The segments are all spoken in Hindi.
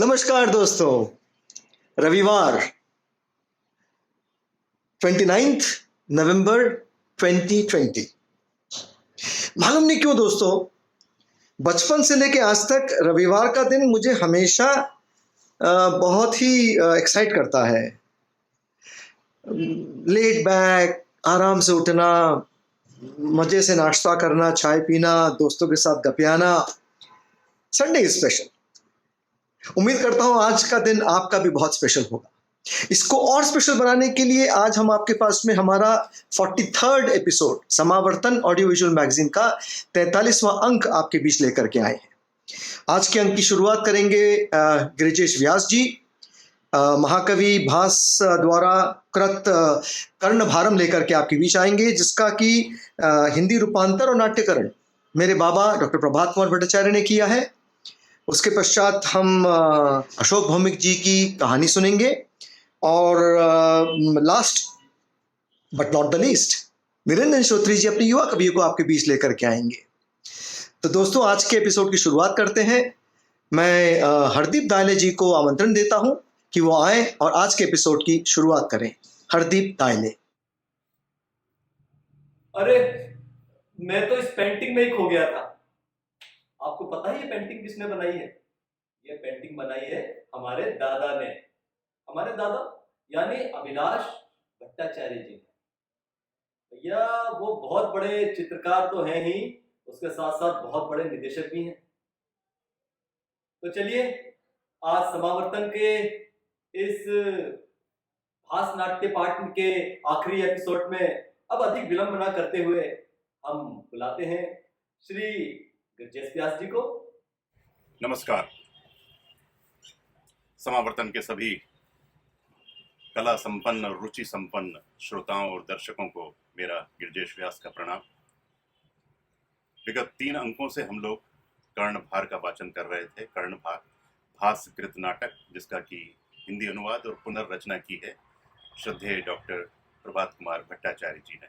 नमस्कार दोस्तों। रविवार 29 नवंबर 2020। मालूम नहीं क्यों दोस्तों, बचपन से लेके आज तक रविवार का दिन मुझे हमेशा बहुत ही एक्साइट करता है। लेट बैक, आराम से उठना, मजे से नाश्ता करना, चाय पीना, दोस्तों के साथ गपियाना। Sunday is special. उम्मीद करता हूं आज का दिन आपका भी बहुत स्पेशल होगा। इसको और स्पेशल बनाने के लिए आज हम आपके पास में हमारा 43rd episode Samavartan audio visual magazine का 43वां अंक आपके बीच लेकर के आए हैं। आज के अंक की शुरुआत करेंगे गिरिजेश व्यास जी, महाकवि भास द्वारा कृत कर्णभारम लेकर के आपके बीच आएंगे, जिसका कि हिंदी रूपांतर और नाट्यकरण मेरे बाबा डॉक्टर प्रभात कुमार भट्टाचार्य ने किया है। उसके पश्चात हम अशोक भौमिक जी की कहानी सुनेंगे और last but not the least Niranjan Shrotri ji अपने युवा कवियों को आपके बीच लेकर के आएंगे। तो दोस्तों, आज के एपिसोड की शुरुआत करते हैं। मैं हरदीप दायले जी को आमंत्रण देता हूं कि वो आए और आज के एपिसोड की शुरुआत करें। हरदीप दायले। अरे, मैं तो इस पेंटिंग में ही खो गया था। आपको पता है ये पेंटिंग किसने बनाई है? ये पेंटिंग बनाई है हमारे दादा ने। हमारे दादा यानी अभिलाष भट्टाचार्य जी ने। भैया वो बहुत बड़े चित्रकार तो हैं ही, उसके साथ साथ बहुत बड़े निदेशक भी हैं। तो चलिए, आज समावर्तन के इस भास नाट्य पाठ के आखिरी एपिसोड में अब अधिक विलंब न करते हुए हम बुलाते हैं श्री गिरिजेश व्यास जी को। नमस्कार। समावर्तन के सभी कला संपन्न और रुचि संपन्न श्रोताओं और दर्शकों को मेरा गिरिजेश व्यास का प्रणाम। विगत 3 अंकों से हम लोग कर्णभार का वाचन कर रहे थे। कर्णभार भासकृत नाटक, जिसका कि हिंदी अनुवाद और पुनर्रचना की है श्रद्धेय डॉक्टर प्रभात कुमार भट्टाचार्य जी ने।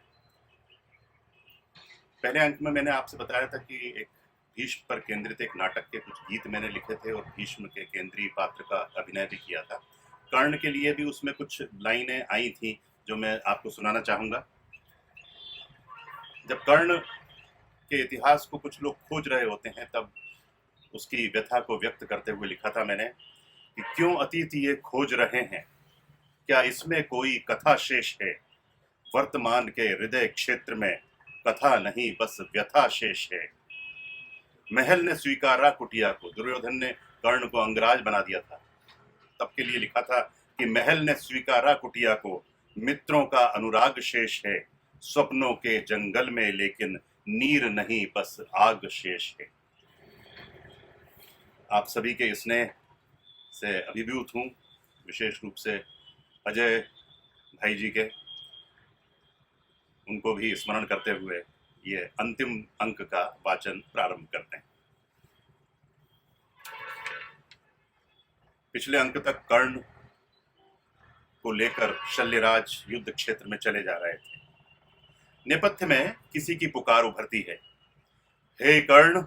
पहले अंक में मैंने आपसे बताया था कि एक भीष्म पर केंद्रित एक नाटक के कुछ गीत मैंने लिखे थे और भीष्म के केंद्रीय पात्र का अभिनय भी किया था। कर्ण के लिए भी उसमें कुछ लाइनें आई थी जो मैं आपको सुनाना चाहूंगा। जब कर्ण के इतिहास को कुछ लोग खोज रहे होते हैं, तब उसकी व्यथा को व्यक्त करते हुए लिखा था मैंने कि क्यों अतीत ये खोज रहे हैं, क्या इसमें कोई कथा शेष है? वर्तमान के हृदय क्षेत्र में कथा नहीं बस व्यथा शेष है। महल ने स्वीकारा कुटिया को। दुर्योधन ने कर्ण को अंगराज बना दिया था, तब के लिए लिखा था कि महल ने स्वीकारा कुटिया को, मित्रों का अनुराग शेष है। स्वप्नों के जंगल में लेकिन नीर नहीं बस आग शेष है। आप सभी के स्नेह से अभिभूत हूँ, विशेष रूप से अजय भाई जी के, उनको भी स्मरण करते हुए ये अंतिम अंक का वाचन प्रारंभ करते हैं। पिछले अंक तक कर्ण को लेकर शल्यराज युद्ध क्षेत्र में चले जा रहे थे। नेपथ्य में किसी की पुकार उभरती है, हे कर्ण,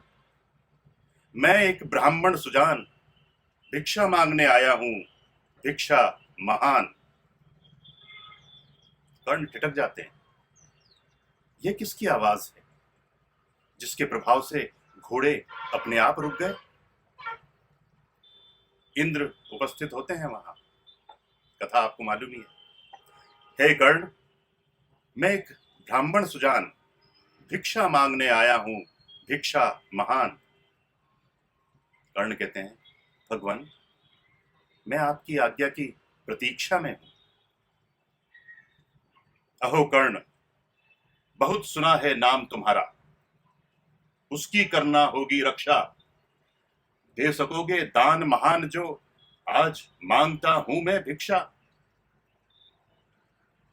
मैं एक ब्राह्मण सुजान भिक्षा मांगने आया हूं, भिक्षा महान। कर्ण ठिठक जाते हैं। यह किसकी आवाज है जिसके प्रभाव से घोड़े अपने आप रुक गए? इंद्र उपस्थित होते हैं वहां, कथा आपको मालूम ही है। हे कर्ण, मैं एक ब्राह्मण सुजान भिक्षा मांगने आया हूं, भिक्षा महान। कर्ण कहते हैं, भगवान, मैं आपकी आज्ञा की प्रतीक्षा में हूं। अहो कर्ण, बहुत सुना है नाम तुम्हारा, उसकी करना होगी रक्षा। दे सकोगे दान महान जो, आज मांगता हूं मैं भिक्षा।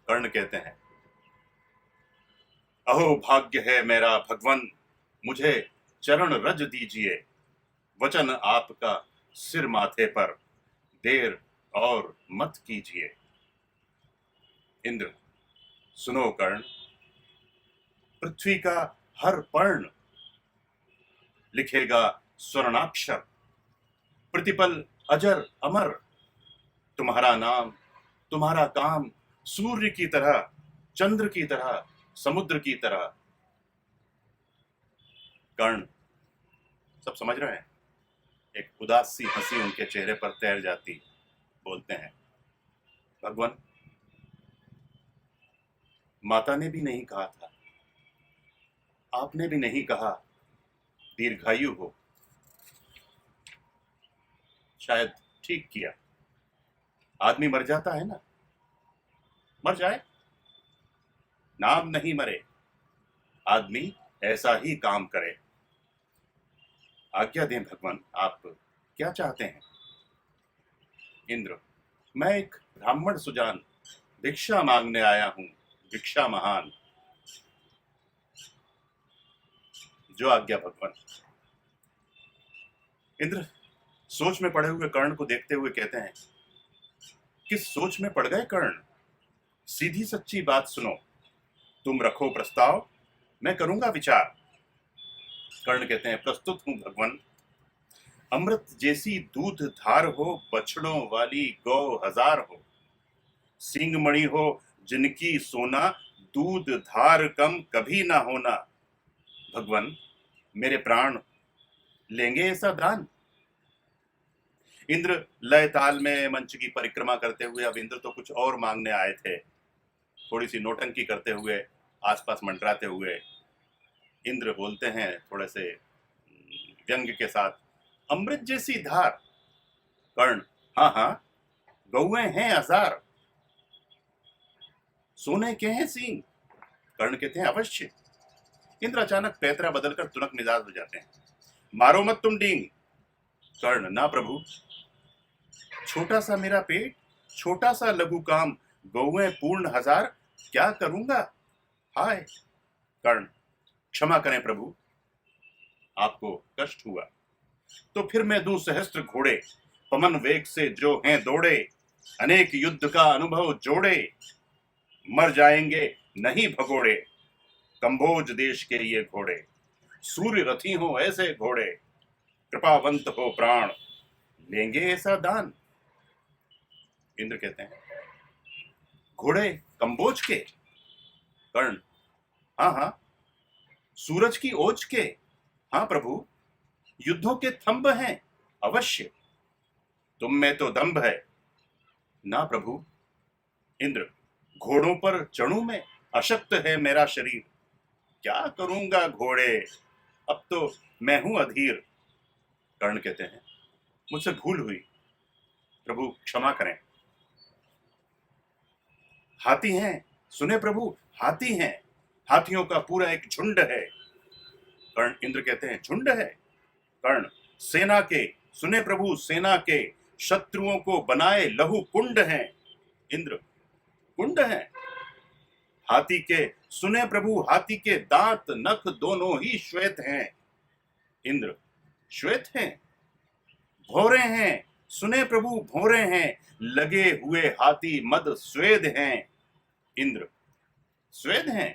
कर्ण कहते हैं, अहो भाग्य है मेरा भगवन, मुझे चरण रज दीजिए। वचन आपका सिर माथे पर, देर और मत कीजिए। इंद्र, सुनो कर्ण, पृथ्वी का हर पर्ण लिखेगा स्वर्णाक्षर। प्रतिपल अजर अमर, तुम्हारा नाम, तुम्हारा काम, सूर्य की तरह, चंद्र की तरह, समुद्र की तरह। कर्ण सब समझ रहे हैं। एक उदास सी हंसी उनके चेहरे पर तैर जाती, बोलते हैं, भगवान, माता ने भी नहीं कहा था, आपने भी नहीं कहा दीर्घायु हो। शायद ठीक किया। आदमी मर जाता है ना, मर जाए, नाम नहीं मरे, आदमी ऐसा ही काम करे। आज्ञा दें भगवान, आप क्या चाहते हैं? इंद्र, मैं एक ब्राह्मण सुजान भिक्षा मांगने आया हूं, भिक्षा महान। जो आज्ञा भगवान। इंद्र सोच में पड़े हुए कर्ण को देखते हुए कहते हैं, किस सोच में पड़ गए कर्ण? सीधी सच्ची बात सुनो, तुम रखो प्रस्ताव, मैं करूंगा विचार। कर्ण कहते हैं, प्रस्तुत हूं भगवान। अमृत जैसी दूध धार हो, बछड़ों वाली गौ हजार हो, सिंगमणि हो जिनकी सोना, दूध धार कम कभी ना होना। भगवान, मेरे प्राण लेंगे ऐसा दान? इंद्र लय ताल में मंच की परिक्रमा करते हुए, अब इंद्र तो कुछ और मांगने आए थे, थोड़ी सी नौटंकी करते हुए, आसपास मंडराते हुए इंद्र बोलते हैं थोड़े से व्यंग के साथ, अमृत जैसी धार। कर्ण, हाँ हाँ, गौएं हैं हजार, सोने के हैं सींग। कर्ण कहते हैं, अवश्य। इंद्र अचानक पैतरा बदलकर तुनक मिजाज हो जाते हैं, मारो मत तुम डींग। कर्ण, ना प्रभु, छोटा सा मेरा पेट, छोटा सा लघु काम, गौएं पूर्ण हजार, क्या करूंगा हाय। कर्ण, क्षमा करें प्रभु, आपको कष्ट हुआ तो फिर मैं दूं सहस्त्र घोड़े, पवन वेग से जो हैं दौड़े, अनेक युद्ध का अनुभव जोड़े, मर जाएंगे नहीं भगोड़े, कंबोज देश के ये घोड़े, सूर्य रथी हो ऐसे घोड़े, कृपावंत हो प्राण, लेंगे ऐसा दान। इंद्र कहते हैं, घोड़े कंबोज के? कर्ण, हाँ हाँ, सूरज की ओज के, हाँ प्रभु, युद्धों के थंब हैं, अवश्य। तुम में तो दंभ है, ना प्रभु। इंद्र, घोड़ों पर चढ़ूं मैं, अशक्त है मेरा शरीर, क्या करूंगा घोड़े, अब तो मैं हूं अधीर। कर्ण कहते हैं, मुझसे भूल हुई, प्रभु क्षमा करें। हाथी हैं, सुने प्रभु, हाथी हैं, हाथियों का पूरा एक झुंड है। कर्ण, इंद्र कहते हैं, झुंड है? कर्ण, सेना के, सुने प्रभु, सेना के, शत्रुओं को बनाए लहू कुंड हैं। इंद्र, कुंड हैं? हाथी के, सुने प्रभु, हाथी के दांत नख दोनों ही श्वेत हैं। इंद्र, श्वेत हैं? भौरे हैं, सुने प्रभु, भौरे हैं, लगे हुए हाथी मद स्वेद हैं। इंद्र, स्वेद हैं?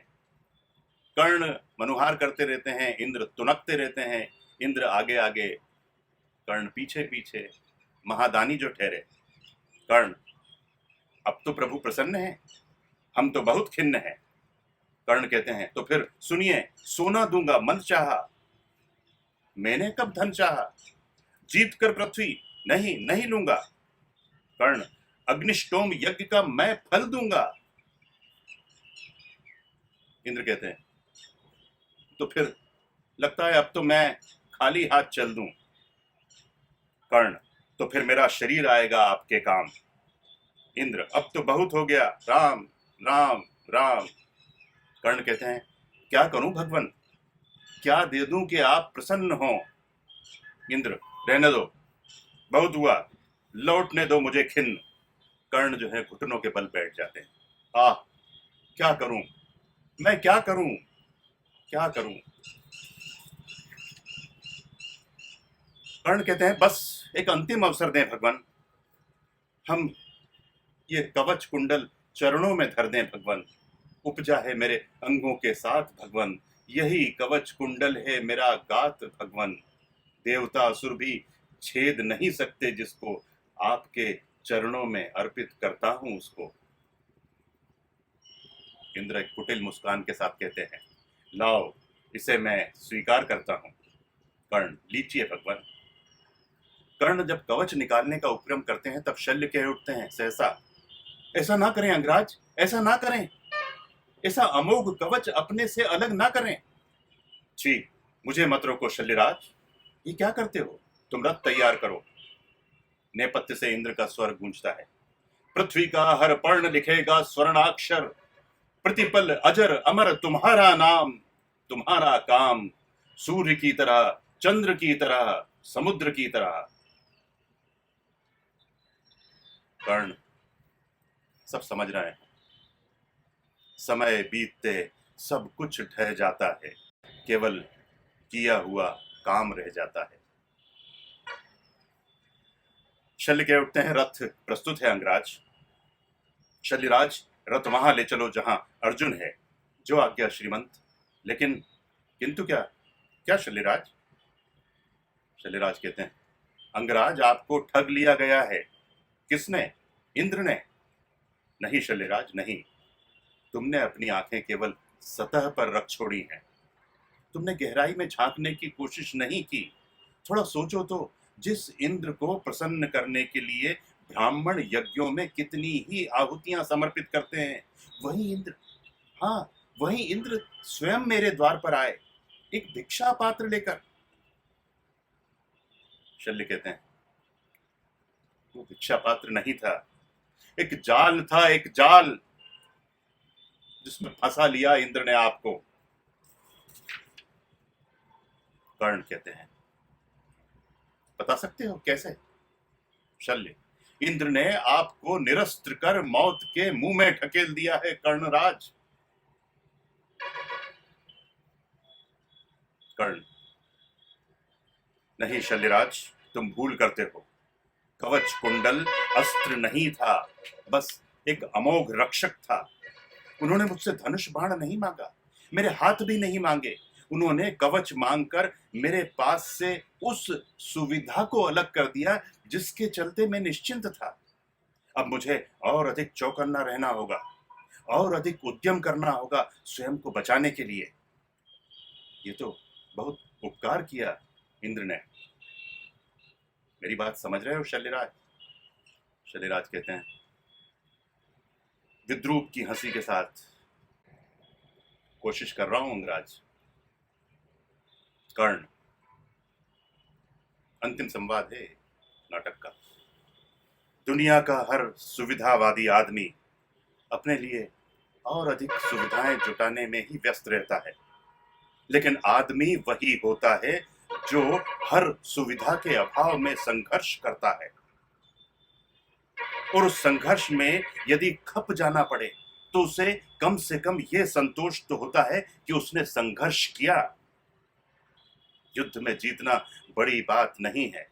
कर्ण मनुहार करते रहते हैं, इंद्र तुनकते रहते हैं, इंद्र आगे आगे, कर्ण पीछे पीछे, महादानी जो ठहरे। कर्ण, अब तो प्रभु प्रसन्न है, हम तो बहुत खिन्न हैं। कर्ण कहते हैं, तो फिर सुनिए, सोना दूंगा मन चाहा। मैंने कब धन चाहा, जीत कर पृथ्वी नहीं नहीं लूंगा। कर्ण, अग्निष्टोम यज्ञ का मैं फल दूंगा। इंद्र कहते हैं, तो फिर लगता है अब तो मैं खाली हाथ चल दूं। कर्ण, तो फिर मेरा शरीर आएगा आपके काम। इंद्र, अब तो बहुत हो गया, राम राम राम। कर्ण कहते हैं, क्या करूं भगवान, क्या दे दूं कि आप प्रसन्न हो। इंद्र, रहने दो, बहुत हुआ, लौटने दो मुझे खिन्न। कर्ण जो है घुटनों के बल बैठ जाते हैं, आह क्या करूं, मैं क्या करूं, क्या करूं। कर्ण कहते हैं, बस एक अंतिम अवसर दें भगवान, हम ये कवच कुंडल चरणों में धर दें भगवान, उपजा है मेरे अंगों के साथ भगवान, यही कवच कुंडल है मेरा गात भगवान, देवता असुर भी छेद नहीं सकते जिसको, आपके चरणों में अर्पित करता हूं उसको। इंद्र एक कुटिल मुस्कान के साथ कहते हैं, लाओ इसे मैं स्वीकार करता हूं। कर्ण, लीजिए भगवान। कर्ण जब कवच निकालने का उपक्रम करते हैं तब शल्य कह उठते हैं सहसा, ऐसा ना करें अंगराज, ऐसा ना करें, ऐसा अमोघ कवच अपने से अलग ना करें। छी, मुझे मत रोको शल्यराज, ये क्या करते हो? तुम रथ तैयार करो। नेपथ्य से इंद्र का स्वर गूंजता है, पृथ्वी का हर पर्ण लिखेगा स्वर्णाक्षर, प्रतिपल अजर अमर तुम्हारा नाम, तुम्हारा काम, सूर्य की तरह, चंद्र की तरह, समुद्र की तरह। कर्ण सब समझ रहे हैं। समय बीतते सब कुछ ढह जाता है, केवल किया हुआ काम रह जाता है। शल्य कह उठते हैं, रथ प्रस्तुत है अंगराज। शल्यराज, रथ वहां ले चलो जहां अर्जुन है, जो आज्ञा श्रीमंत। लेकिन किंतु क्या? क्या शल्यराज? शल्यराज कहते हैं, अंगराज आपको ठग लिया गया है। किसने? इंद्र ने। नहीं शल्यराज नहीं, तुमने अपनी आंखें केवल सतह पर रख छोड़ी हैं, तुमने गहराई में झांकने की कोशिश नहीं की। थोड़ा सोचो तो, जिस इंद्र को प्रसन्न करने के लिए ब्राह्मण यज्ञों में कितनी ही आहुतियां समर्पित करते हैं, वही इंद्र, हाँ वही इंद्र स्वयं मेरे द्वार पर आए एक भिक्षा पात्र लेकर। शल्य कहते हैं, वो भिक्षा पात्र नहीं था, एक जाल था, एक जाल जिसमें फंसा लिया इंद्र ने आपको। कर्ण कहते हैं, बता सकते हो कैसे? शल्य, इंद्र ने आपको निरस्त्र कर मौत के मुंह में ढकेल दिया है कर्णराज। कर्ण, नहीं शल्यराज, तुम भूल करते हो। कवच कुंडल अस्त्र नहीं था, बस एक अमोघ रक्षक था। उन्होंने मुझसे धनुष बाण नहीं मांगा, मेरे हाथ भी नहीं मांगे। उन्होंने कवच मांगकर मेरे पास से उस सुविधा को अलग कर दिया जिसके चलते मैं निश्चिंत था। अब मुझे और अधिक चौकन्ना रहना होगा, और अधिक उद्यम करना होगा स्वयं को बचाने के लिए। ये तो बहुत उपकार किया इंद्र ने। मेरी बात समझ रहे हो शल्यराज? शल्यराज कहते हैं, विद्रूप की हंसी के साथ, कोशिश कर रहा हूं अंगराज। कर्ण, अंतिम संवाद है नाटक का। दुनिया का हर सुविधावादी आदमी अपने लिए और अधिक सुविधाएं जुटाने में ही व्यस्त रहता है, लेकिन आदमी वही होता है जो हर सुविधा के अभाव में संघर्ष करता है। और उस संघर्ष में यदि खप जाना पड़े तो उसे कम से कम यह संतोष तो होता है कि उसने संघर्ष किया। युद्ध में जीतना बड़ी बात नहीं है,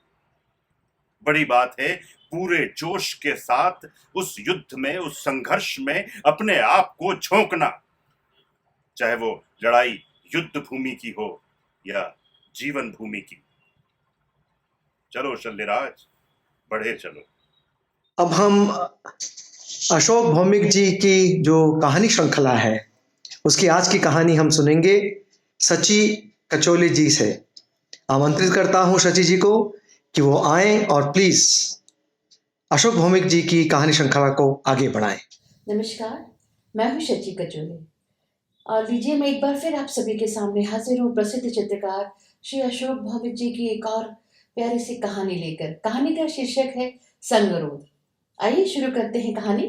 बड़ी बात है पूरे जोश के साथ उस युद्ध में, उस संघर्ष में अपने आप को झोंकना, चाहे वो लड़ाई युद्ध भूमि की हो या जीवन भूमि की। चलो शल्यराज, बढ़े चलो। अब हम अशोक भौमिक जी की जो कहानी श्रृंखला है उसकी आज की कहानी हम सुनेंगे सची कचोली जी से। आमंत्रित करता हूं शची जी को कि वो आए और प्लीज अशोक भौमिक जी की कहानी श्रृंखला को आगे बढ़ाएं। नमस्कार, मैं हूं शची कचोली और लीजिए मैं एक बार फिर आप सभी के सामने हाजिर हूँ प्रसिद्ध चित्रकार श्री अशोक भौमिक जी की एक और प्यारी सी कहानी लेकर। कहानी का शीर्षक है संगरोध। आइए शुरू करते हैं कहानी।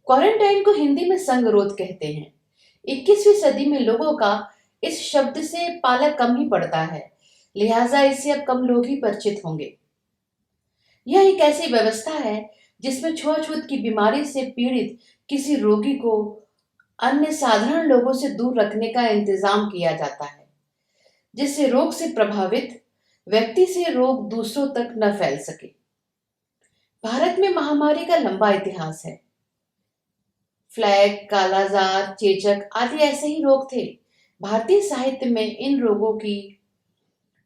क्वारंटाइन को हिंदी में संगरोध कहते हैं। 21वीं सदी में लोगों का इस शब्द से पाला कम ही पड़ता है, लिहाजा इससे अब कम लोग ही परिचित होंगे। यह एक ऐसी व्यवस्था है जिसमें छुआछूत की बीमारी से पीड़ित किसी रोगी को अन्य साधारण लोगों से दूर रखने का इंतजाम किया जाता है, जिससे रोग से प्रभावित व्यक्ति से रोग दूसरों तक न फैल सके। भारत में महामारी का लंबा इतिहास है। फ्लैग, कालाजार, चेचक आदि ऐसे ही रोग थे। भारतीय साहित्य में इन रोगों की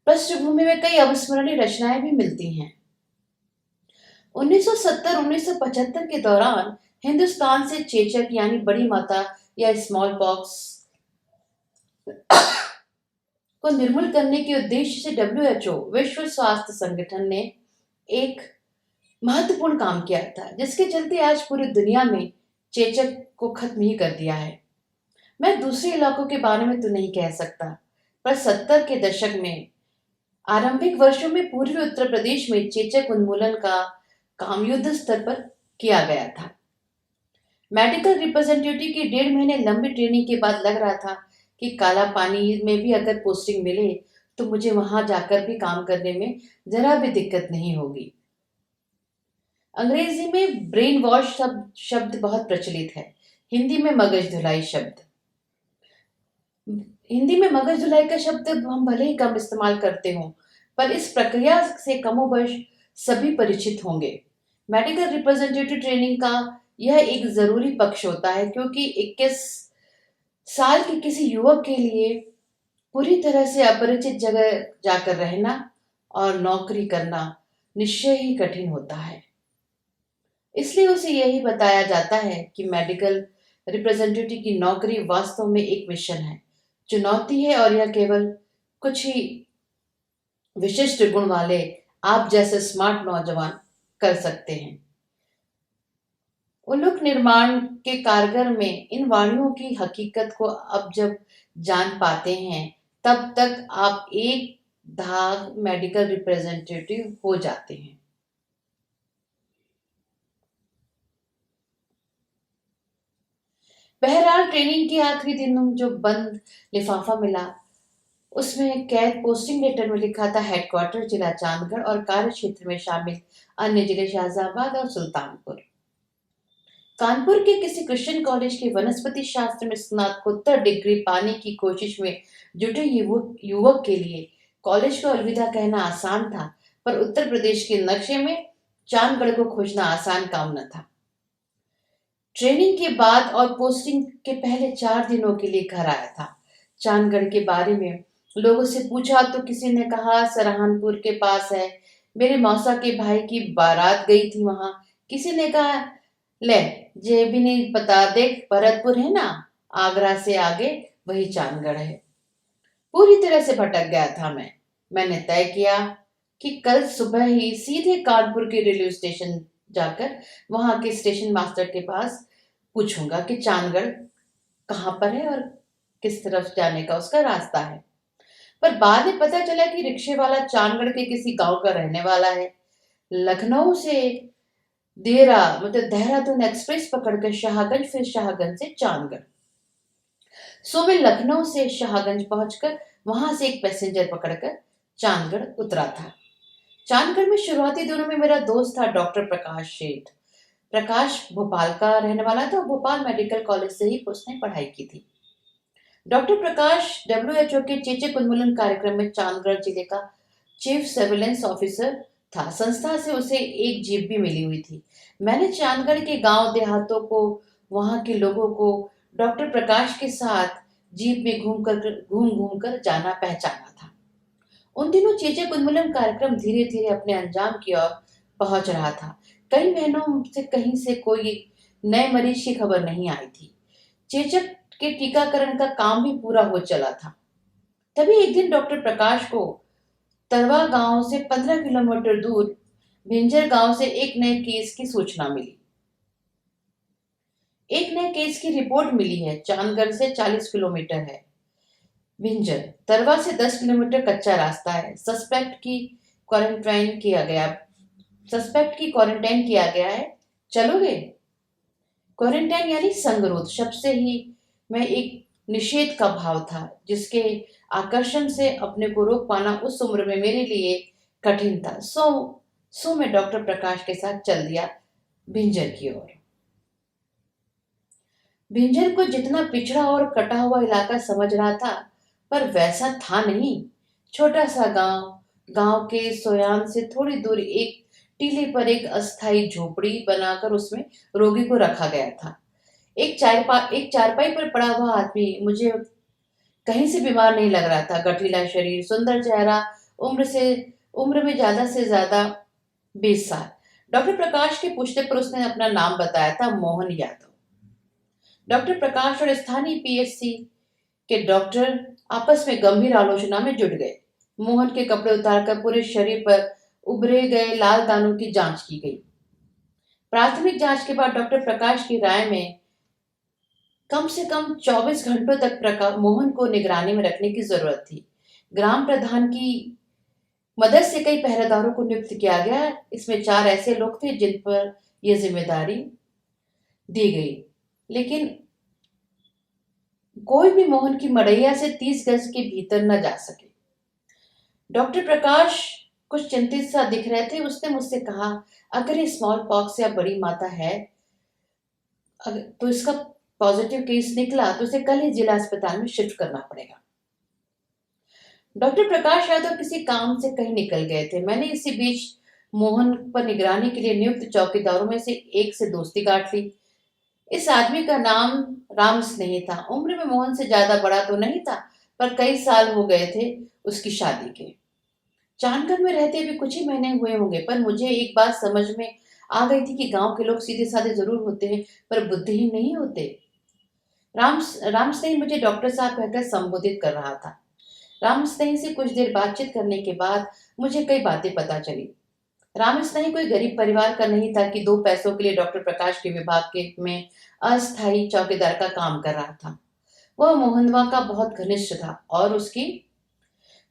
पृष्ठभूमि में कई अविस्मरणीय रचनाएं भी मिलती हैं। 1970-1975 के दौरान हिंदुस्तान से चेचक यानी बड़ी माता या स्मॉल पॉक्स को निर्मूल करने के उद्देश्य से WHO विश्व स्वास्थ्य संगठन ने एक महत्वपूर्ण काम किया था, जिसके चलते आज पूरी दुनिया में चेचक को खत्म ही कर दिया है। मैं दूसरे इलाकों के बारे में तो नहीं कह सकता, पर 70 के दशक में आरंभिक वर्षों में पूर्वी उत्तर प्रदेश में चेचक उन्मूलन का काम युद्ध स्तर पर किया गया था। मेडिकल रिप्रेजेंटेटिव की 1.5 महीने लंबी ट्रेनिंग के बाद लग रहा था कि काला पानी में भी अगर पोस्टिंग मिले तो मुझे वहां जाकर भी काम करने में जरा भी दिक्कत नहीं होगी। अंग्रेजी में ब्रेन वॉश शब्द बहुत प्रचलित है। हिंदी में मगज धुलाई का शब्द हम भले ही कम इस्तेमाल करते हों, पर इस प्रक्रिया से कमोबेश सभी परिचित होंगे। मेडिकल रिप्रेजेंटेटिव ट्रेनिंग का यह एक जरूरी पक्ष होता है, क्योंकि 21 साल के किसी युवक के लिए पूरी तरह से अपरिचित जगह जाकर रहना और नौकरी करना निश्चय ही कठिन होता है। इसलिए उसे यही बताया जाता है कि मेडिकल रिप्रेजेंटेटिव की नौकरी वास्तव में एक मिशन है, चुनौती है, और यह केवल कुछ ही विशिष्ट गुण वाले आप जैसे स्मार्ट नौजवान कर सकते हैं। उल्लुक निर्माण के कारगर में इन वाणियों की हकीकत को अब जब जान पाते हैं, तब तक आप एक धाग मेडिकल रिप्रेजेंटेटिव हो जाते हैं। बहरहाल ट्रेनिंग के आखिरी दिन जो बंद लिफाफा मिला, उसमें कैद पोस्टिंग लेटर में लिखा था हेडक्वार्टर जिला चांदगढ़ और कार्य क्षेत्र में शामिल अन्य जिले शाहजहाबाद और सुल्तानपुर। कानपुर के किसी क्रिश्चियन कॉलेज के वनस्पति शास्त्र में स्नातकोत्तर डिग्री पाने की कोशिश में जुटे युवक के लिए कॉलेज को अलविदा कहना आसान था, पर उत्तर प्रदेश के नक्शे में चांदगढ़ को खोजना आसान काम न था। ट्रेनिंग के बाद और पोस्टिंग के पहले 4 दिनों के लिए घर आया था। चांदगढ़ के बारे में लोगों से पूछा तो किसी ने कहा सरहानपुर के पास है, मेरे मौसा के भाई की बारात गई थी वहां। किसी ने कहा ले जे भी नहीं पता, देख भरतपुर है ना, आगरा से आगे वही चांदगढ़ है। पूरी तरह से भटक गया था मैंने तय किया कि कल सुबह ही सीधे कानपुर के रेलवे स्टेशन जाकर वहां के स्टेशन मास्टर के पास पूछूंगा कि चांदगढ़ कहाँ पर है और किस तरफ जाने का उसका रास्ता है। पर बाद में पता चला कि रिक्शे वाला चांदगढ़ के किसी गांव का रहने वाला है। लखनऊ से देहरादून एक्सप्रेस पकड़कर शाहगंज, फिर शाहगंज से चांदगढ़। सो मैं लखनऊ से शाहगंज पहुंचकर वहां से एक पैसेंजर पकड़कर चांदगढ़ उतरा था। चांदगढ़ में शुरुआती दिनों में मेरा दोस्त था डॉक्टर प्रकाश शेठ। प्रकाश भोपाल का रहने वाला था और भोपाल मेडिकल कॉलेज से ही उसने पढ़ाई की थी। डॉक्टर प्रकाश WHO के चेचक उन्मूलन कार्यक्रम में चांदगढ़ जिले का चीफ सर्विलेंस ऑफिसर था। संस्था से उसे एक जीप भी मिली हुई थी। मैंने चांदगढ़ के गांव देहातों को, वहां के लोगों को डॉक्टर प्रकाश के साथ जीप में घूम कर जाना पहचाना था। उन दिनों चेचक उन्मूलन कार्यक्रम धीरे धीरे अपने अंजाम की ओर पहुंच रहा था। कई महीनों से कहीं से कोई नए मरीज की खबर नहीं आई थी। चेचक के टीकाकरण का काम भी पूरा हो चला था। तभी एक दिन डॉक्टर प्रकाश को तरवा गांव से 15 किलोमीटर दूर भिंजर गांव से एक नए केस की सूचना मिली। एक नए केस की रिपोर्ट मिली है। चांदगढ़ से 40 किलोमीटर है भिंजर, तरवा से 10 किलोमीटर कच्चा रास्ता है। सस्पेक्ट की क्वारंटाइन किया गया है, चलोगे? क्वारंटाइन यानी संगरोध शब्द से ही मैं एक निषेध का भाव था, जिसके आकर्षण से अपने को रोक पाना उस उम्र में मेरे लिए कठिन था। सो मैं डॉक्टर प्रकाश के साथ चल दिया भिंजर की ओर। भिंजर को जितना पिछड़ा और कटा हुआ इलाका समझ रहा था, पर वैसा था नहीं। छोटा सा गांव के सोयान से थोड़ी दूर एक टीले पर एक अस्थायी झोपड़ी बनाकर उसमें रोगी को रखा गया था। एक चारपाई पर पड़ा हुआ आदमी मुझे कहीं से बीमार नहीं लग रहा था। गठीला शरीर, सुंदर चेहरा उम्र में ज्यादा से ज्यादा 20 साल। डॉक्टर प्रकाश के पूछने पर उसने अपना नाम बताया था, मोहन यादव। डॉक्टर प्रकाश और स्थानीय पीएचसी के डॉक्टर आपस में गंभीर आलोचना में जुट गए। मोहन के कपड़े उतारकर पूरे शरीर पर उभरे गए लाल दानों की जांच की गई। प्राथमिक जांच के बाद डॉक्टर प्रकाश की राय में कम से कम 24 घंटों तक मोहन को निगरानी में रखने की जरूरत थी। ग्राम प्रधान की मदद से कई पहरेदारों को नियुक्त किया गया। इसमें 4 ऐसे लोग थे जिन पर यह जिम्मेदारी दी गई, लेकिन कोई भी मोहन की मड़ैया से 30 गज के भीतर न जा सके। डॉक्टर प्रकाश कुछ चिंतित सा दिख रहे थे। उसने मुझसे कहा, अगर ये स्मॉल पॉक्स या बड़ी माता है तो इसका पॉजिटिव केस निकला तो उसे कल ही जिला अस्पताल में शिफ्ट करना पड़ेगा। डॉक्टर प्रकाश यादव किसी काम से कहीं निकल गए थे। मैंने इसी बीच मोहन पर निगरानी के लिए नियुक्त चौकीदारों में से एक से दोस्ती गांठ ली। इस आदमी का नाम राम स्नेही था। उम्र में मोहन से ज्यादा बड़ा तो नहीं था, पर कई साल हो गए थे उसकी शादी के। चांदगढ़ में रहते भी कुछ ही महीने हुए होंगे, पर मुझे एक बात समझ में आ गई थी कि गांव के लोग सीधे साधे जरूर होते हैं, पर बुद्धिहीन नहीं होते। राम स्नेही मुझे डॉक्टर साहब कहकर संबोधित कर रहा था। राम स्नेही से कुछ देर बातचीत करने के बाद मुझे कई बातें पता चली। राम स्नेही कोई गरीब परिवार का नहीं था कि 2 पैसों के लिए डॉक्टर प्रकाश के विभाग के में अस्थायी चौकीदार का काम कर रहा था। वह मोहनवा का बहुत घनिष्ठ था और उसकी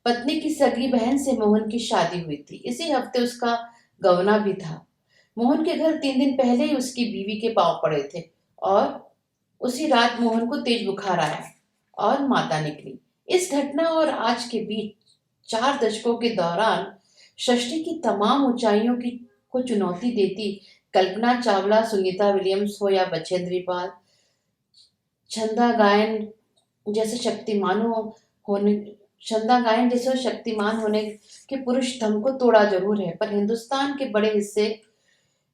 पत्नी की सगी बहन से मोहन की शादी हुई थी। इसी हफ्ते उसका गवना भी था। मोहन के घर 3 दिन पहले ही उसकी बीवी के पांव पड़े थे और उसी रात मोहन को तेज बुखार आया और माता निकली। इस घटना और आज के बीच 4 दशकों के दौरान सृष्टि की तमाम ऊंचाइयों की को चुनौती देती कल्पना चावला, सुनीता विलियम्स हो या बछेंद्री पाल, छंदा गायन जैसे शक्तिमान होने के पुरुष दम को तोड़ा जरूर है, पर हिंदुस्तान के बड़े हिस्से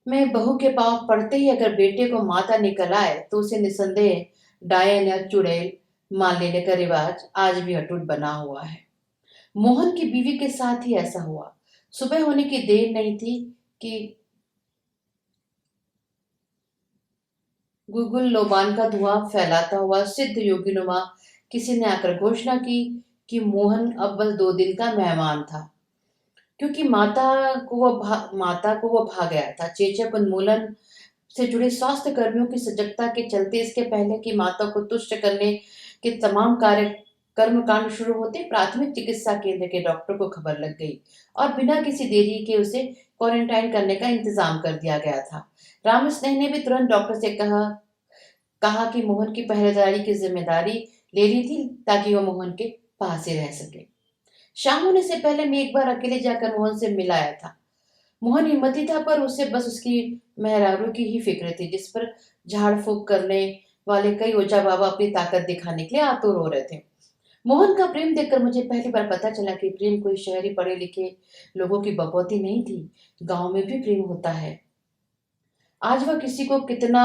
में बहू के पांव पड़ते ही अगर बेटे को माता निकल आए तो उसे निसंदेह डायन या चुड़ैल मान लेने का रिवाज आज भी अटूट बना हुआ है। मोहन की बीवी के साथ ही ऐसा हुआ। सुबह होने की देर नहीं थी कि गुलगुल लोबान का धुआं फैलाता हुआ सिद्ध योगिनुमा किसी ने आकर घोषणा की कि मोहन अब बस 2 दिन का मेहमान था, क्योंकि माता को वो भा गया था। चेचक उन्मूलन से जुड़े स्वास्थ्य कर्मियों की सजगता के चलते इसके पहले कि माता को तुष्ट करने के तमाम कर्मकांड शुरू होते, प्राथमिक चिकित्सा केंद्र के डॉक्टर को खबर लग गई और बिना किसी देरी के उसे क्वारंटाइन करने का इंतजाम कर दिया गया था। राम स्नेह ने भी तुरंत डॉक्टर से कहा कि मोहन की पहरेदारी की जिम्मेदारी ले ली थी ताकि वो मोहन के पास ही रह सके। शाम होने से पहले मैं एक बार अकेले जाकर मोहन से मिल आया था। मोहन हिम्मती था, पर उसे बस उसकी मेहरारू की ही फिक्र थी, जिस पर झाड़ फूक करने वाले कई ओझा बाबा अपनी ताकत दिखाने के लिए आतुर हो रहे थे। मोहन का प्रेम देखकर मुझे पहली बार पता चला कि प्रेम कोई शहरी पढ़े लिखे लोगों की बकौती नहीं थी। गांव में भी प्रेम होता है। आज वह किसी को कितना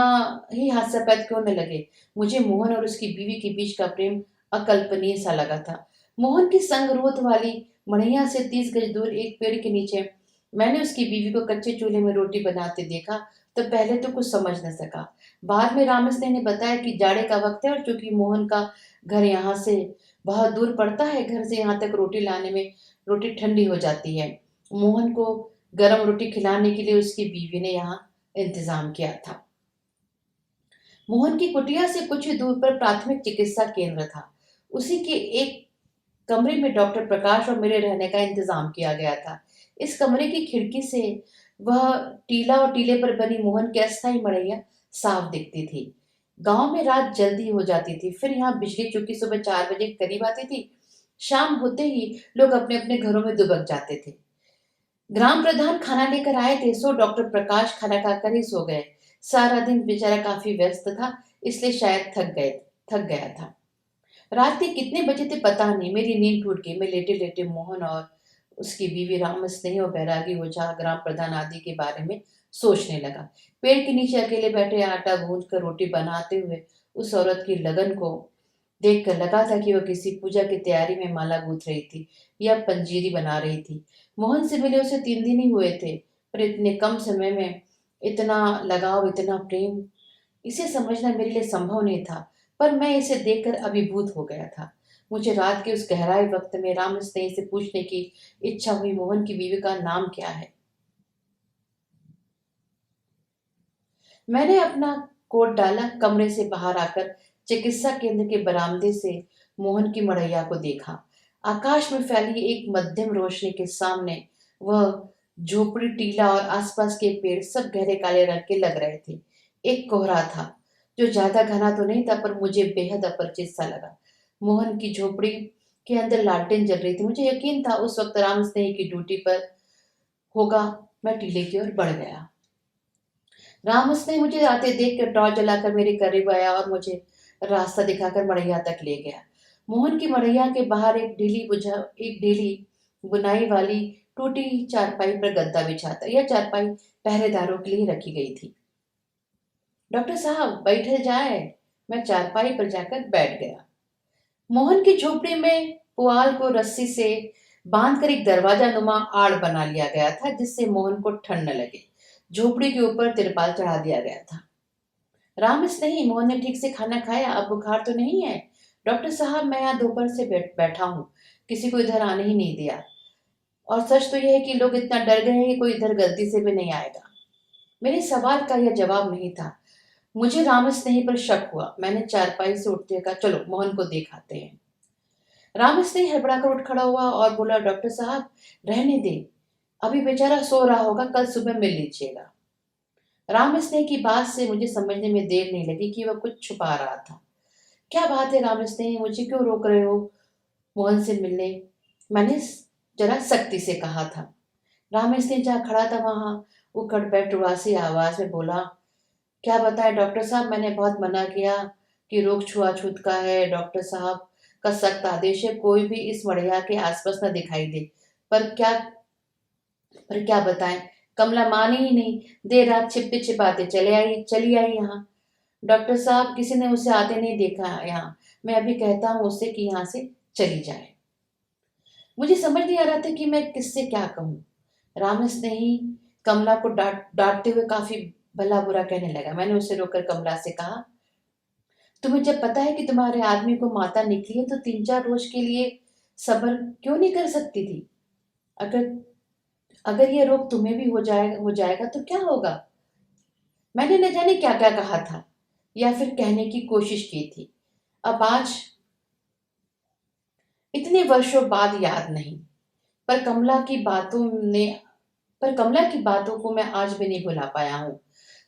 ही हास्यास्पद क्यों न लगे, मुझे मोहन और उसकी बीवी के बीच का प्रेम अकल्पनीय सा लगा था। मोहन की संगरोध वाली मड़ैया से 30 गज दूर एक पेड़ के नीचे मैंने उसकी बीवी को कच्चे चूल्हे में रोटी बनाते देखा तो पहले तो कुछ समझ न सका। बाद में रामस्ने ने बताया कि जाड़े का वक्त है और चूंकि मोहन का घर यहाँ से बहुत दूर पड़ता है, घर से यहाँ तक रोटी लाने में रोटी ठंडी हो जाती है। मोहन को गर्म रोटी खिलाने के लिए उसकी बीवी ने यहाँ इंतजाम किया था। मोहन की कुटिया से कुछ ही दूर पर प्राथमिक चिकित्सा केंद्र था। उसी के एक कमरे में डॉक्टर प्रकाश और मेरे रहने का इंतजाम किया गया था। इस कमरे की खिड़की से वह टीला और टीले पर बनी मोहन की अस्थायी मड़ैया साफ दिखती थी। गांव में रात जल्दी हो जाती थी, फिर यहाँ बिजली चूंकि सुबह 4 बजे के करीब आती थी, शाम होते ही लोग अपने अपने घरों में दुबक जाते थे। ग्राम प्रधान खाना लेकर आए थे, सो डॉक्टर प्रकाश खाना खाकर ही सो गए। सारा दिन बेचारा काफी व्यस्त था, इसलिए शायद थक गया था। रात के कितने बजे थे पता नहीं, मेरी नींद टूट गई। मैं लेटे लेटे मोहन और उसकी बीवी राम स्नेही और बैरागी ओझा, ग्राम प्रधान आदि के बारे में सोचने लगा। पेड़ के नीचे अकेले बैठे आटा गूंथ कर रोटी बनाते हुए उस औरत की लगन को देखकर लगा था कि वह किसी पूजा की तैयारी में माला गूंथ रही थी या पंजीरी बना रही थी। मोहन से मिले उसे 3 दिन ही हुए थे, पर इतने कम समय में इतना लगाव, इतना प्रेम, इसे समझना मेरे लिए संभव नहीं था। पर मैं इसे देखकर अभिभूत हो गया था। मुझे रात के उस गहराए वक्त में राम स्नेही से पूछने की इच्छा हुई, मोहन की बीवी का नाम क्या है। मैंने अपना कोट डाला, कमरे से बाहर आकर चिकित्सा केंद्र के बरामदे से मोहन की मड़ैया को देखा। आकाश में फैली एक मध्यम रोशनी के सामने वह झोपड़ी, टीला और आसपास के पेड़ सब गहरे काले रंग के लग रहे थे। एक कोहरा था जो ज्यादा घना तो नहीं था, पर मुझे बेहद अपरिचित सा लगा। मोहन की झोपड़ी के अंदर लालटेन जल रही थी। मुझे यकीन था उस वक्त राम स्नेही की ड्यूटी पर होगा। मैं टीले की ओर बढ़ गया। रामस ने मुझे आते देखकर टॉर्च जलाकर मेरे करीब आया और मुझे रास्ता दिखाकर मड़ैया तक ले गया। मोहन की मड़ैया के बाहर एक ढीली बुनाई वाली टूटी चारपाई पर गद्दा बिछा था। यह चारपाई पहरेदारों के लिए रखी गई थी। डॉक्टर साहब बैठे जाए। मैं चारपाई पर जाकर बैठ गया। मोहन की झोपड़ी में पुआल को रस्सी से बांधकर एक दरवाजा नुमा आड़ बना लिया गया था, जिससे मोहन को ठंड न लगे। झोपड़ी के ऊपर तिरपाल चढ़ा दिया गया था। रामिस नहीं, मोहन ने ठीक से खाना खाया? अब बुखार तो नहीं है? डॉक्टर साहब, मैं यहाँ दोपहर से बैठा हूँ, किसी को इधर आने ही नहीं दिया। और सच तो यह है कि लोग इतना डर गए हैं कि कोई इधर गलती से भी नहीं आएगा। मेरे सवाल का यह जवाब नहीं था। मुझे रामिस नहीं पर शक हुआ। मैंने चारपाई से उठते कहा, चलो मोहन को देखाते हैं। रामिस ने हड़बड़ाकर उठ खड़ा हुआ और बोला, डॉक्टर साहब रहने दे, अभी बेचारा सो रहा होगा, कल सुबह मिल लीजिएगा। राम स्नेह की बात से मुझे समझने में देर नहीं लगी कि वह कुछ छुपा रहा था। क्या बात है राम स्नेह, मुझे क्यों रोक रहे हो मोहन से मिलने? मैंने जरा सख्ती से कहा था। राम स्नेह जहाँ खड़ा था वहां उखड़ बैठ उदासी आवाज में बोला, क्या बताए डॉक्टर साहब, मैंने बहुत मना किया कि रोग छुआछूत का है। डॉक्टर साहब का सख्त आदेश है, कोई भी इस मड़ैया के आसपास न दिखाई दे। पर क्या बताएं, कमला मानी ही नहीं। देर रात छिपते छिपाते चली आई यहाँ। डॉक्टर साहब, किसी ने उसे आते नहीं देखा यहाँ। मैं अभी कहता हूँ उससे कि यहाँ से चली जाए। मुझे समझ नहीं आ रहा था कि मैं किससे क्या कहूँ। रामस ने ही कमला को डांटते हुए काफी भला बुरा कहने लगा। मैंने उसे रोककर कमला से कहा, तुम्हें जब पता है कि तुम्हारे आदमी को माता निकली है तो 3-4 रोज के लिए सब्र क्यों नहीं कर सकती थी? अगर अगर ये रोग तुम्हें भी हो जाएगा तो क्या होगा? मैंने न जाने क्या क्या कहा था या फिर कहने की कोशिश की थी। अब आज इतने वर्षों बाद याद नहीं। पर कमला की बातों ने पर कमला की बातों को मैं आज भी नहीं भुला पाया हूँ।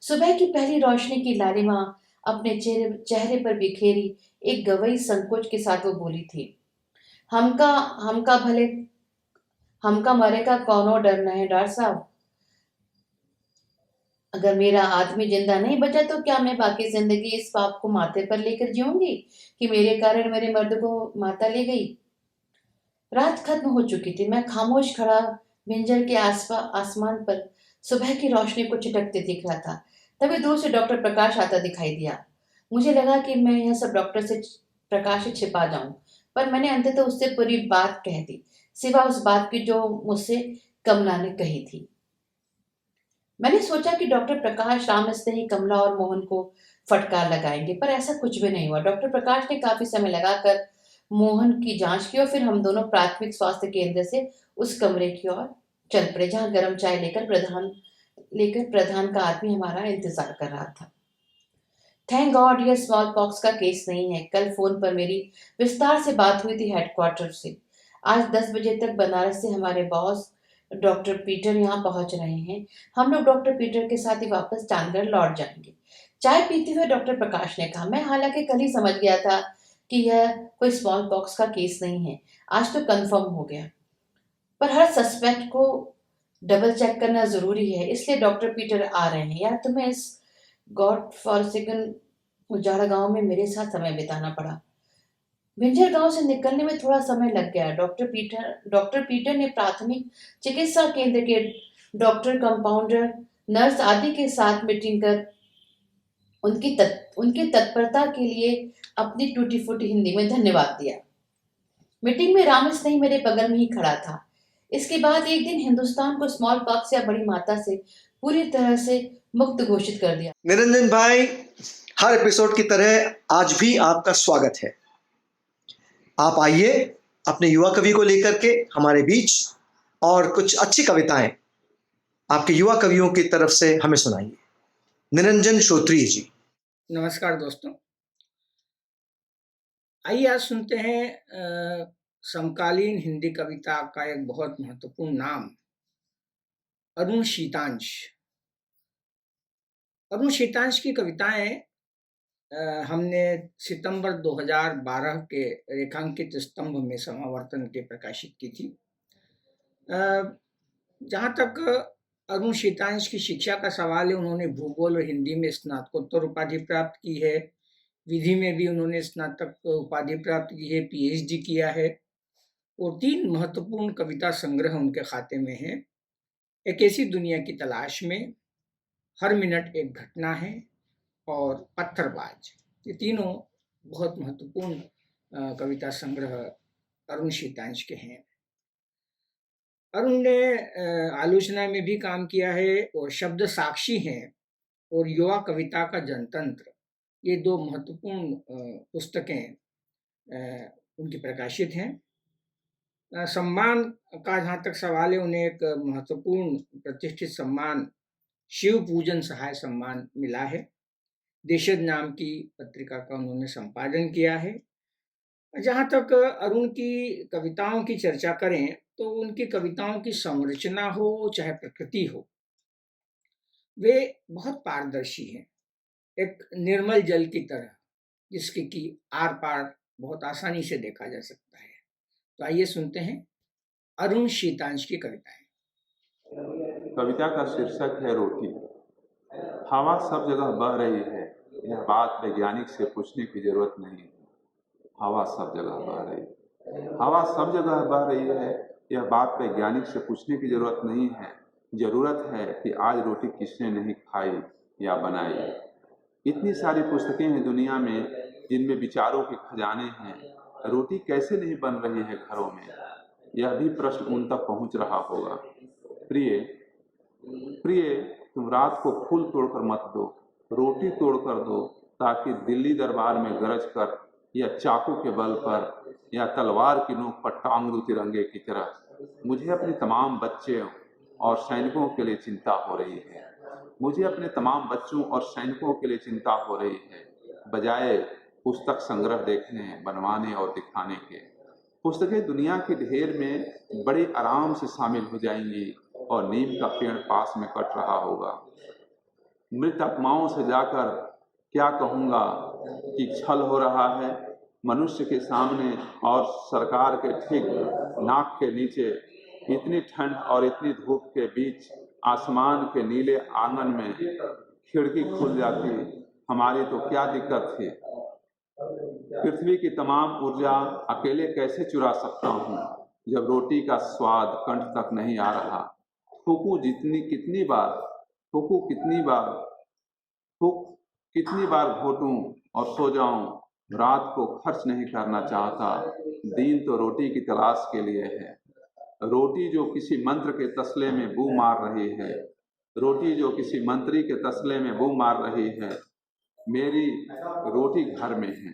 सुबह की पहली रोशनी की लालिमा अपने चेहरे पर बिखेरी एक गवई संकोच के साथ वो बोली थी, हमका हमका भले हमका मरे का कौनो डर नहीं डॉक्टर साहब। अगर मेरा आदमी जिंदा नहीं बचा तो क्या मैं बाकी जिंदगी इस पाप को माथे पर लेकर जीऊंगी कि मेरे कारण मेरे मर्द को माता ले गई? रात खत्म हो चुकी थी। मैं खामोश खड़ा भिंजर के आसमान पर सुबह की रोशनी को छिटकते दिख रहा था। तभी दूर से डॉक्टर प्रकाश आता दिखाई दिया। मुझे लगा कि मैं यह सब डॉक्टर से प्रकाश से छिपा जाऊं, पर मैंने अंततः उससे पूरी बात कह दी, सिवा उस बात की जो मुझसे कमला ने कही थी। मैंने सोचा कि डॉक्टर प्रकाश राम से ही कमला और मोहन को फटकार लगाएंगे, पर ऐसा कुछ भी नहीं हुआ। डॉक्टर प्रकाश ने काफी समय लगाकर मोहन की जांच की और फिर हम दोनों प्राथमिक स्वास्थ्य केंद्र से उस कमरे की ओर चल पड़े जहां गर्म चाय लेकर प्रधान का आदमी हमारा इंतजार कर रहा था। थैंक गॉड यह स्मॉल पॉक्स का केस नहीं है। कल फोन पर मेरी विस्तार से बात हुई थी हेडक्वार्टर से। आज 10 बजे तक बनारस से हमारे बॉस डॉक्टर पीटर यहाँ पहुंच रहे हैं। हम लोग डॉक्टर पीटर के साथ ही वापस चांदगढ़ लौट जाएंगे। चाय पीते हुए डॉक्टर प्रकाश ने कहा, मैं हालांकि कल ही समझ गया था कि यह कोई स्मॉल पॉक्स का केस नहीं है। आज तो कंफर्म हो गया, पर हर सस्पेक्ट को डबल चेक करना जरूरी है, इसलिए डॉक्टर पीटर आ रहे हैं। यार तुम्हें इस गॉड फॉरसेकन उजाड़ा गांव में मेरे साथ समय बिताना पड़ा। भिंजर गांव से निकलने में थोड़ा समय लग गया। डॉक्टर पीटर ने प्राथमिक चिकित्सा केंद्र के डॉक्टर, कंपाउंडर, नर्स आदि के साथ मीटिंग कर उनकी तत्परता के लिए अपनी टूटी फूटी हिंदी में धन्यवाद दिया। मीटिंग में रामस्नेही मेरे बगल में ही खड़ा था। इसके बाद एक दिन हिंदुस्तान को स्मॉल पॉक्स या बड़ी माता से पूरी तरह से मुक्त घोषित कर दिया। निरंजन भाई, हर एपिसोड की तरह आज भी आपका स्वागत है। आप आइए अपने युवा कवि को लेकर के हमारे बीच और कुछ अच्छी कविताएं आपके युवा कवियों की तरफ से हमें सुनाइए। निरंजन श्रोत्रिय जी। नमस्कार दोस्तों, आइए आज सुनते हैं समकालीन हिंदी कविता का एक बहुत महत्वपूर्ण नाम, अरुण शीतांश। अरुण शीतांश की कविताएं हमने सितंबर 2012 के रेखांकित स्तंभ में समावर्तन के प्रकाशित की थी। जहाँ तक अरुण शीतांश की शिक्षा का सवाल है, उन्होंने भूगोल और हिंदी में स्नातकोत्तर उपाधि प्राप्त की है। विधि में भी उन्होंने स्नातक उपाधि प्राप्त की है, पीएचडी किया है और 3 महत्वपूर्ण कविता संग्रह उनके खाते में हैं। एक ऐसी दुनिया की तलाश में, हर मिनट एक घटना है और पत्थरबाज। ये तीनों बहुत महत्वपूर्ण कविता संग्रह अरुण शीतांश के हैं। अरुण ने आलोचना में भी काम किया है और शब्द साक्षी हैं और युवा कविता का जनतंत्र, ये 2 महत्वपूर्ण पुस्तकें उनकी प्रकाशित हैं। सम्मान का जहाँ तक सवाल है, उन्हें एक महत्वपूर्ण प्रतिष्ठित सम्मान शिव पूजन सहाय सम्मान मिला है। देशज नाम की पत्रिका का उन्होंने संपादन किया है। जहाँ तक अरुण की कविताओं की चर्चा करें तो उनकी कविताओं की संरचना हो चाहे प्रकृति हो, वे बहुत पारदर्शी हैं, एक निर्मल जल की तरह, जिसके कि आर पार बहुत आसानी से देखा जा सकता है। तो आइए सुनते हैं अरुण शीतांश की कविताएं। कविता का शीर्षक है रोटी। हवा सब जगह बह रही है, यह बात वैज्ञानिक से पूछने की जरूरत नहीं है। हवा सब जगह बह रही है, हवा सब जगह बह रही है, यह बात वैज्ञानिक से पूछने की जरूरत नहीं है। जरूरत है कि आज रोटी किसने नहीं खाई या बनाई। इतनी सारी पुस्तकें हैं दुनिया में जिनमें विचारों के खजाने हैं, रोटी कैसे नहीं बन रही है घरों में, यह भी प्रश्न उन तक पहुंच रहा होगा। प्रिय प्रिय, तुम रात को फूल तोड़कर मत दो, रोटी तोड़कर दो, ताकि दिल्ली दरबार में गरज कर या चाकू के बल पर या तलवार की नोक पर टांग दूं तिरंगे की तरह। मुझे अपने तमाम बच्चों और सैनिकों के लिए चिंता हो रही है। मुझे अपने तमाम बच्चों और सैनिकों के लिए चिंता हो रही है, बजाय पुस्तक संग्रह देखने, बनवाने और दिखाने के। पुस्तकें दुनिया के ढेर में बड़े आराम से शामिल हो जाएंगी और नीम का पेड़ पास में कट रहा होगा। मृत आत्माओं से जाकर क्या कहूँगा कि छल हो रहा है। मनुष्य के सामने और सरकार के ठीक नाक के नीचे इतनी ठंड और इतनी धूप के बीच आसमान के नीले आंगन में खिड़की खुल जाती, हमारी तो क्या दिक्कत थी। पृथ्वी की तमाम ऊर्जा अकेले कैसे चुरा सकता हूँ जब रोटी का स्वाद कंठ तक नहीं आ रहा। फूकू कितनी बार घोटूं और सो जाऊं, रात को खर्च नहीं करना चाहता। दिन तो रोटी की तलाश के लिए है। रोटी जो किसी मंत्र के तसले में बू मार रही है, रोटी जो किसी मंत्री के तसले में बू मार रही है। मेरी रोटी घर में है,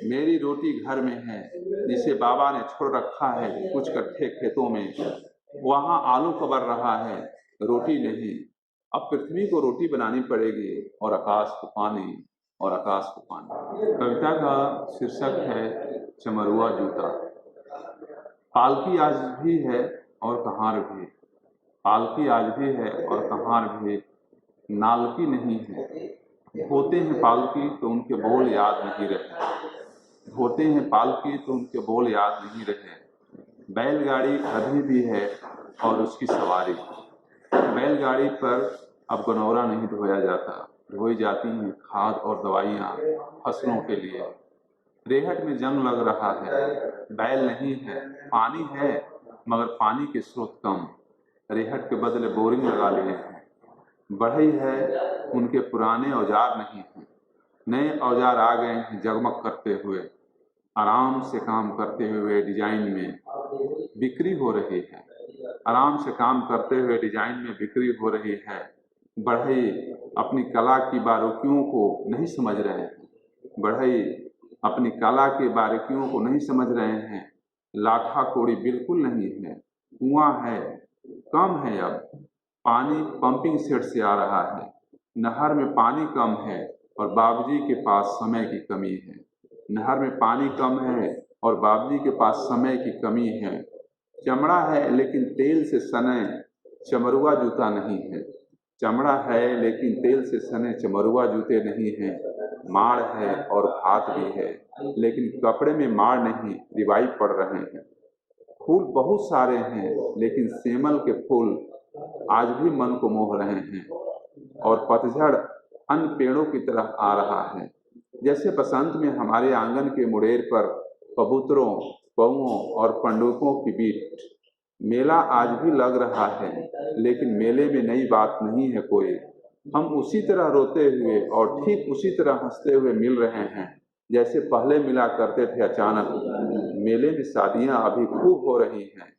मेरी रोटी घर में है, जिसे बाबा ने छोड़ रखा है कुछ कट्ठे खेतों में। वहाँ आलू कबर रहा है, रोटी नहीं। अब पृथ्वी को रोटी बनानी पड़ेगी और आकाश को पानी, और आकाश को पानी। कविता का शीर्षक है चमरुआ जूता। पालकी आज भी है और कहार भी, पालकी आज भी है और कहार भी, नालकी नहीं है। होते हैं पालकी तो उनके बोल याद नहीं रहे, होते हैं पालकी तो उनके बोल याद नहीं रहे। बैलगाड़ी अभी भी है और उसकी सवारी, बैलगाड़ी पर अब गनौरा नहीं ढोया जाता, ढोई जाती हैं खाद और दवाइयाँ फसलों के लिए। रेहट में जंग लग रहा है, बैल नहीं है, पानी है मगर पानी के स्रोत कम। रेहट के बदले बोरिंग लगा लिए हैं। बढ़ई है, उनके पुराने औजार नहीं हैं। नए औजार आ गए हैं जगमग करते हुए, आराम से काम करते हुए डिजाइन में बिक्री हो रही है। आराम से काम करते हुए डिजाइन में बिक्री हो रही है। बढ़ई अपनी कला की बारीकियों को नहीं समझ रहे हैं। बढ़ई अपनी कला की बारीकियों को नहीं समझ रहे हैं। लाठा कोड़ी बिल्कुल नहीं है। कुआं है, कम है। अब पानी पंपिंग सेट से आ रहा है। नहर में पानी कम है और बाबूजी के पास समय की कमी है। नहर में पानी कम है और बाबूजी के पास समय की कमी है। चमड़ा है लेकिन तेल से सने चमरुआ जूता नहीं है। चमड़ा है लेकिन तेल से सने चमरुआ जूते नहीं हैं। माड़ है और भात भी है लेकिन कपड़े में माड़ नहीं, रिवाई पड़ रहे हैं। फूल बहुत सारे हैं लेकिन सेमल के फूल आज भी मन को मोह रहे हैं। और पतझड़ अन्य पेड़ों की तरह आ रहा है। जैसे बसंत में हमारे आंगन के मुड़ेर पर कबूतरों, कौओं और पंडुकों की बीट। मेला आज भी लग रहा है लेकिन मेले में नई बात नहीं है कोई। हम उसी तरह रोते हुए और ठीक उसी तरह हंसते हुए मिल रहे हैं जैसे पहले मिला करते थे अचानक। मेले में शादियां अभी खूब हो रही हैं।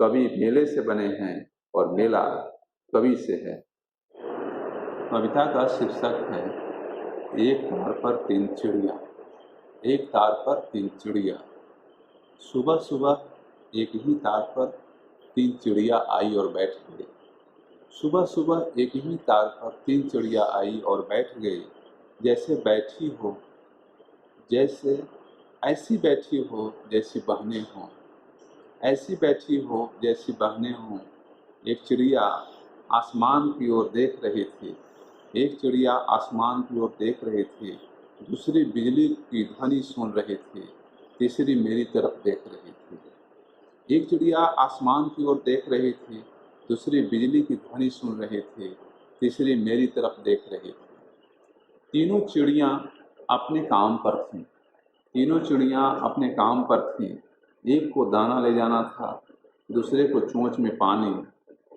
कवि मेले से बने हैं और मेला कवि से है। कविता का शीर्षक है एक तार पर तीन चिड़िया। एक तार पर तीन चिड़िया। सुबह सुबह एक ही तार पर तीन चिड़िया आई और बैठ गई। सुबह सुबह एक ही तार पर तीन चिड़िया आई और बैठ गई। जैसे बैठी हो, जैसे ऐसी बैठी हो जैसी बहनें हों। ऐसी बैठी हो जैसी बहनें हों। एक चिड़िया आसमान की ओर देख रही थी। एक चिड़िया आसमान की ओर देख रही थी। दूसरी बिजली की ध्वनि सुन रही थी। तीसरी मेरी तरफ देख रही थी। एक चिड़िया आसमान की ओर देख रही थी। दूसरी बिजली की ध्वनि सुन रही थी। तीसरी मेरी तरफ देख रही थी। तीनों चिड़ियाँ अपने काम पर थीं। तीनों चिड़ियाँ अपने काम पर थीं। एक को दाना ले जाना था, दूसरे को चोंच में पानी,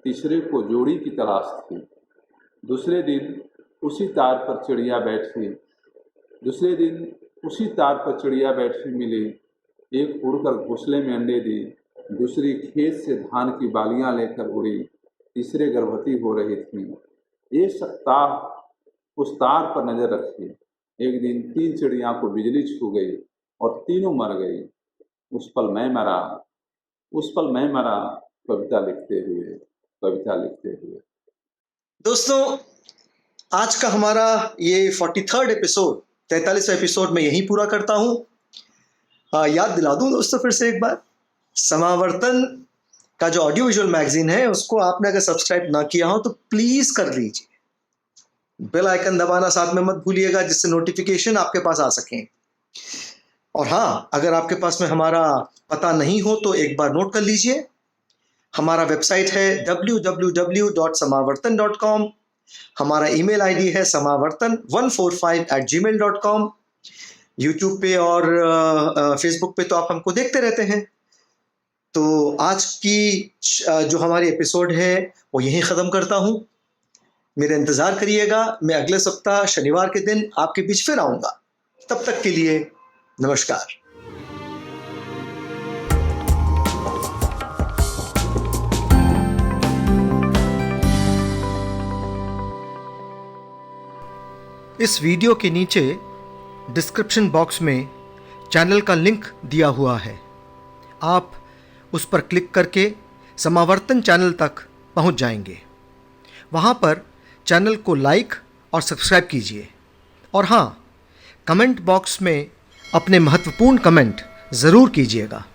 तीसरे को जोड़ी की तलाश थी। दूसरे दिन उसी तार पर चिड़िया बैठी। दूसरे दिन उसी तार पर चिड़िया बैठी मिली। एक उड़कर घोंसले में अंडे दी। दूसरी खेत से धान की बालियां लेकर उड़ी। तीसरे गर्भवती हो रही थी। एक सप्ताह उस तार पर नजर रखी। एक दिन तीन चिड़िया को बिजली छू गई और तीनों मर गई। उस पल मैं मरा, उस पल मैं मरा। कविता लिखते हुए, कविता लिखते हुए। दोस्तों, आज का हमारा ये 43rd एपिसोड, 43वां एपिसोड मैं यहीं पूरा करता हूँ। याद दिला दूं दोस्तों फिर से एक बार, समावर्तन का जो ऑडियो विजुअल मैगजीन है उसको आपने अगर सब्सक्राइब ना किया हो तो प्लीज कर लीजिए। बेल आइकन दबाना साथ में मत भूलिएगा जिससे नोटिफिकेशन आपके पास आ सकें। और हाँ, अगर आपके पास में हमारा पता नहीं हो तो एक बार नोट कर लीजिए। हमारा वेबसाइट है www.samavartan.com। हमारा ईमेल आईडी है samavartan145@gmail.com। यूट्यूब पे और फेसबुक पे तो आप हमको देखते रहते हैं। तो आज की जो हमारी एपिसोड है वो यहीं ख़त्म करता हूँ। मेरा इंतज़ार करिएगा। मैं अगले सप्ताह शनिवार के दिन आपके बीच फिर आऊँगा। तब तक के लिए नमस्कार। इस वीडियो के नीचे डिस्क्रिप्शन बॉक्स में चैनल का लिंक दिया हुआ है। आप उस पर क्लिक करके समावर्तन चैनल तक पहुंच जाएंगे। वहां पर चैनल को लाइक और सब्सक्राइब कीजिए। और हाँ, कमेंट बॉक्स में अपने महत्वपूर्ण कमेंट ज़रूर कीजिएगा।